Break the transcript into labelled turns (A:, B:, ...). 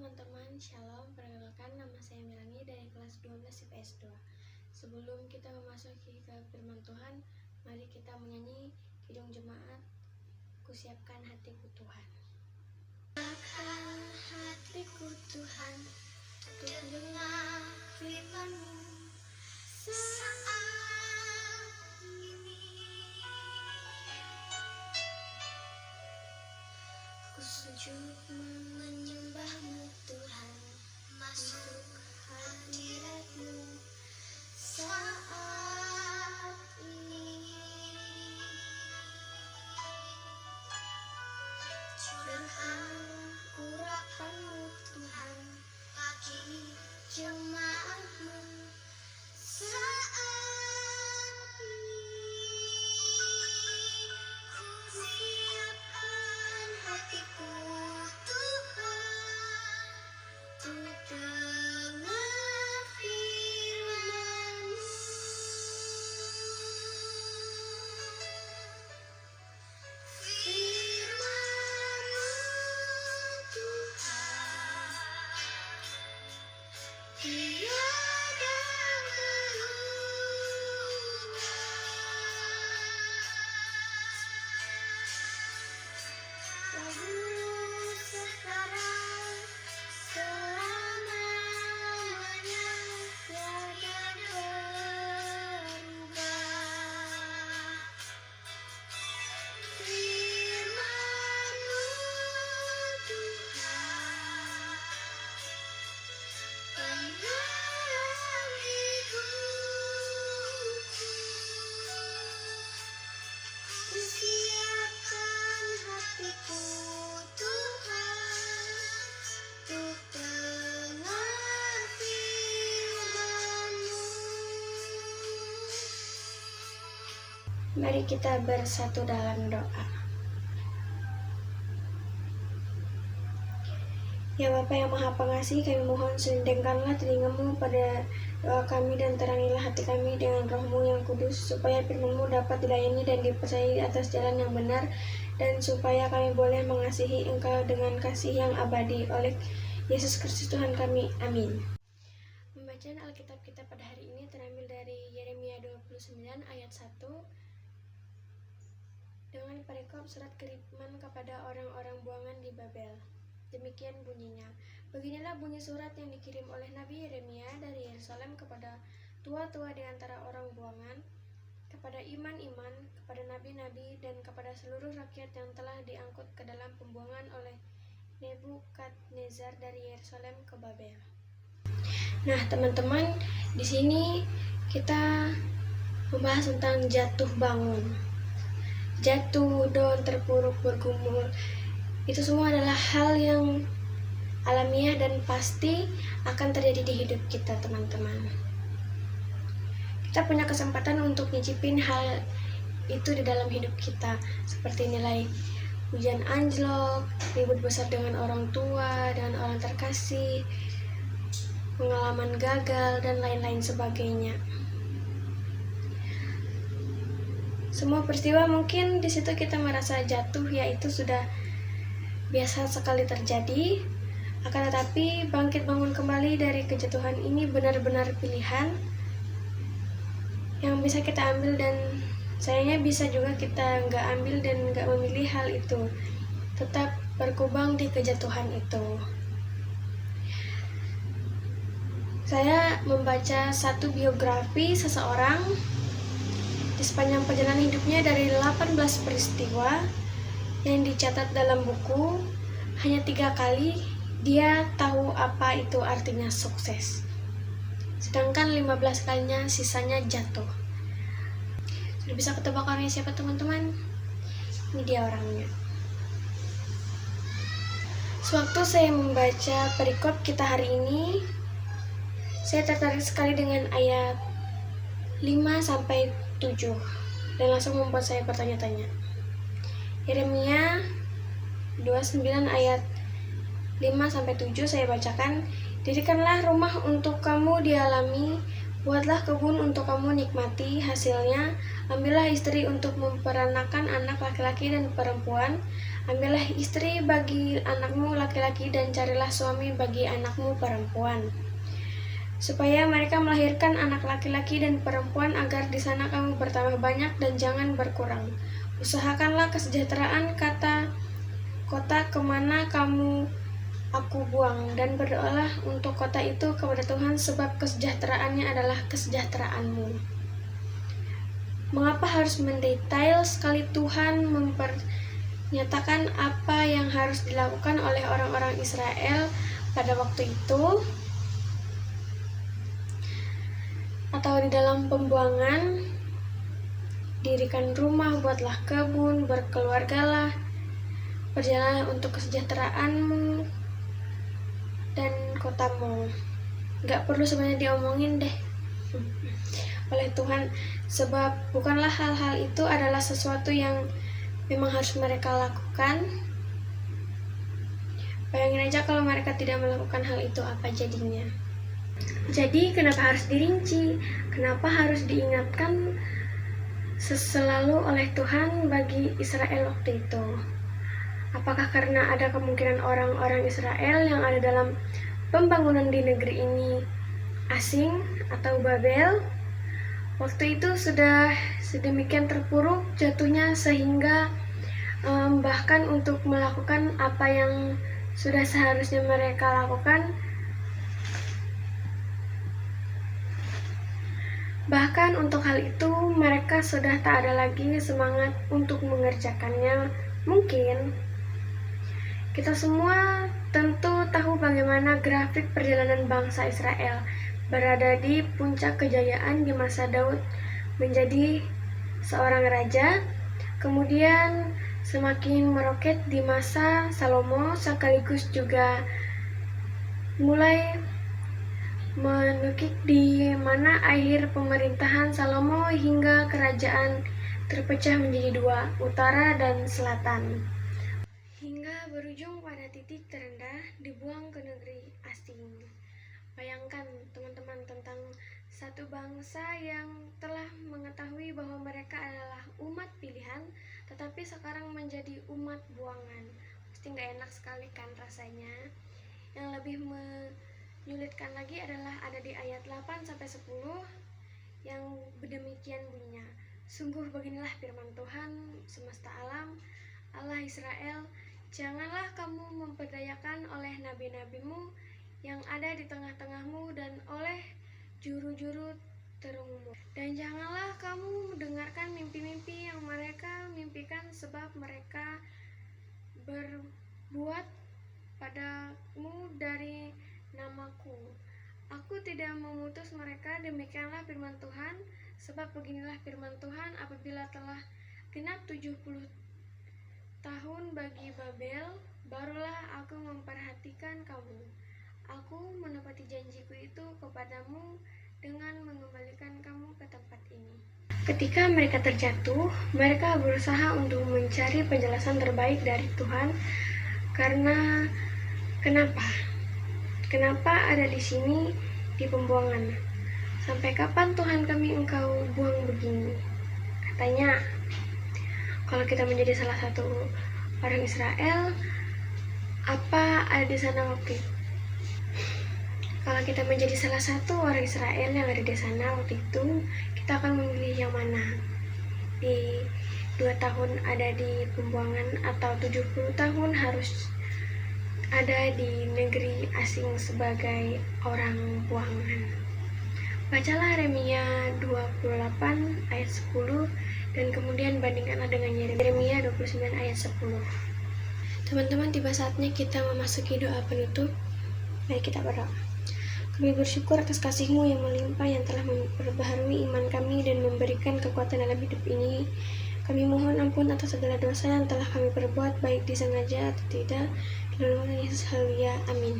A: teman-teman, Shalom. Perkenalkan, nama saya Melani dari kelas 12 IPS 2. Sebelum kita memasuki ke firman Tuhan, mari kita menyanyi Kidung Jemaat, Kusiapkan Hatiku Tuhan. Siapkan hatiku Tuhan, untuk mendengar firman-Mu saat ini. Ku sujud menyembah-Mu Tuhan, masuk hadirat-Mu saat ini. Curahkan urapan-Mu Tuhan bagi jemaat-Mu saat ini. Ku siapkan hatiku Tuhan, untuk dengar firman-Mu. Firman-Mu Tuhan, tiada berubah. Lalu sekarang selamanya tiada berubah. Firman-Mu Tuhan, penerang hidupku. Ku siapkan hatiku Tuhan, untuk dengar firman-Mu. Mari kita bersatu dalam doa. Ya Bapa yang Maha Pengasih, kami mohon sendengkanlah telinga-Mu pada doa kami dan terangilah hati kami dengan Roh-Mu yang kudus, supaya firman-Mu dapat dilayani dan dipercayai atas jalan yang benar, dan supaya kami boleh mengasihi Engkau dengan kasih yang abadi oleh Yesus Kristus Tuhan kami. Amin. Pembacaan Alkitab kita pada hari ini terambil dari Yeremia 29 ayat 1 dengan perikop surat kiriman kepada orang-orang buangan di Babel. Demikian bunyinya. Beginilah bunyi surat yang dikirim oleh Nabi Yeremia dari Yerusalem kepada tua-tua di antara orang buangan, kepada iman-iman, kepada nabi-nabi, dan kepada seluruh rakyat yang telah diangkut ke dalam pembuangan oleh Nebukadnezar dari Yerusalem ke Babel. Nah, teman-teman, di sini kita membahas tentang jatuh bangun. Jatuh, down, terpuruk, bergumul. Itu semua adalah hal yang alamiah dan pasti akan terjadi di hidup kita, teman-teman. Kita punya kesempatan untuk nyicipin hal itu di dalam hidup kita, seperti nilai hujan anjlok, ribut besar dengan orang tua, dengan orang terkasih, pengalaman gagal, dan lain-lain sebagainya. Semua peristiwa mungkin di situ kita merasa jatuh, yaitu sudah biasa sekali terjadi, akan tetapi bangkit bangun kembali dari kejatuhan ini benar-benar pilihan yang bisa kita ambil, dan sayangnya bisa juga kita nggak ambil dan nggak memilih hal itu, tetap berkubang di kejatuhan itu. Saya membaca satu biografi seseorang di sepanjang perjalanan hidupnya dari 18 peristiwa yang dicatat dalam buku, hanya 3 kali dia tahu apa itu artinya sukses. Sedangkan 15 kalinya sisanya jatuh. Sudah bisa ketebak orangnya siapa, teman-teman? Ini dia orangnya. Sewaktu saya membaca perikop kita hari ini, saya tertarik sekali dengan ayat 5-7 dan langsung membuat saya bertanya-tanya. Yeremia 29 ayat 5-7 saya bacakan. Dirikanlah rumah untuk kamu dialami, buatlah kebun untuk kamu nikmati hasilnya, ambillah istri untuk memperanakan anak laki-laki dan perempuan, Ambillah istri bagi anakmu laki-laki dan carilah suami bagi anakmu perempuan, supaya mereka melahirkan anak laki-laki dan perempuan, agar di sana kamu bertambah banyak dan jangan berkurang. Usahakanlah kesejahteraan kota kemana aku buang, dan berdoalah untuk kota itu kepada Tuhan, sebab kesejahteraannya adalah kesejahteraanmu. Mengapa harus mendetail sekali Tuhan menyatakan apa yang harus dilakukan oleh orang-orang Israel pada waktu itu? Atau di dalam pembuangan, dirikan rumah, buatlah kebun, berkeluargalah, berjalanlah untuk kesejahteraanmu dan kotamu. Gak perlu sebenarnya diomongin deh oleh Tuhan, sebab bukanlah hal-hal itu adalah sesuatu yang memang harus mereka lakukan. Bayangin aja kalau mereka tidak melakukan hal itu, apa jadinya? Jadi kenapa harus dirinci? Kenapa harus diingatkan selalu oleh Tuhan bagi Israel waktu itu? Apakah karena ada kemungkinan orang-orang Israel yang ada dalam pembangunan di negeri ini asing atau Babel? Waktu itu sudah sedemikian terpuruk jatuhnya sehingga bahkan untuk melakukan apa yang sudah seharusnya mereka lakukan, bahkan untuk hal itu mereka sudah tak ada lagi semangat untuk mengerjakannya. Mungkin kita semua tentu tahu bagaimana grafik perjalanan bangsa Israel berada di puncak kejayaan di masa Daud menjadi seorang raja, kemudian semakin meroket di masa Salomo, sekaligus juga mulai menukik di mana akhir pemerintahan Salomo hingga kerajaan terpecah menjadi dua, utara dan selatan, hingga berujung pada titik terendah dibuang ke negeri asing. Bayangkan teman-teman tentang satu bangsa yang telah mengetahui bahwa mereka adalah umat pilihan, tetapi sekarang menjadi umat buangan. Pasti gak enak sekali kan rasanya. Yang lebih menyulitkan lagi adalah ada di ayat 8-10 yang demikian bunyinya. Sungguh beginilah firman Tuhan semesta alam, Allah Israel, janganlah kamu memperdayakan oleh nabi-nabimu yang ada di tengah-tengahmu dan oleh juru-juru terungmu. Dan janganlah kamu mendengarkan mimpi-mimpi yang mereka mimpikan, sebab mereka berbuat padamu dari namaku. Aku tidak memutus mereka, demikianlah firman Tuhan. Sebab beginilah firman Tuhan, apabila telah genap 70 tahun bagi Babel, barulah aku memperhatikan kamu. Aku menepati janjiku itu kepadamu dengan mengembalikan kamu ke tempat ini. Ketika mereka terjatuh, mereka berusaha untuk mencari penjelasan terbaik dari Tuhan. Karena kenapa ada di sini di pembuangan? Sampai kapan Tuhan kami engkau buang begini? Katanya, kalau kita menjadi salah satu orang Israel, apa ada di sana waktu itu? Kalau kita menjadi salah satu orang Israel yang ada di sana waktu itu, kita akan memilih yang mana? Di 2 tahun ada di pembuangan atau 70 tahun harus ada di negeri asing sebagai orang buangan? Bacalah Yeremia 28 ayat 10 dan kemudian bandingkanlah dengan Yeremia 29 ayat 10. Teman-teman, tiba saatnya kita memasuki doa penutup. Mari kita berdoa. Kami bersyukur atas kasih-Mu yang melimpah, yang telah memperbaharui iman kami dan memberikan kekuatan dalam hidup ini. Kami mohon ampun atas segala dosa yang telah kami perbuat, baik disengaja atau tidak. Dalam nama Yesus, haleluya, amin.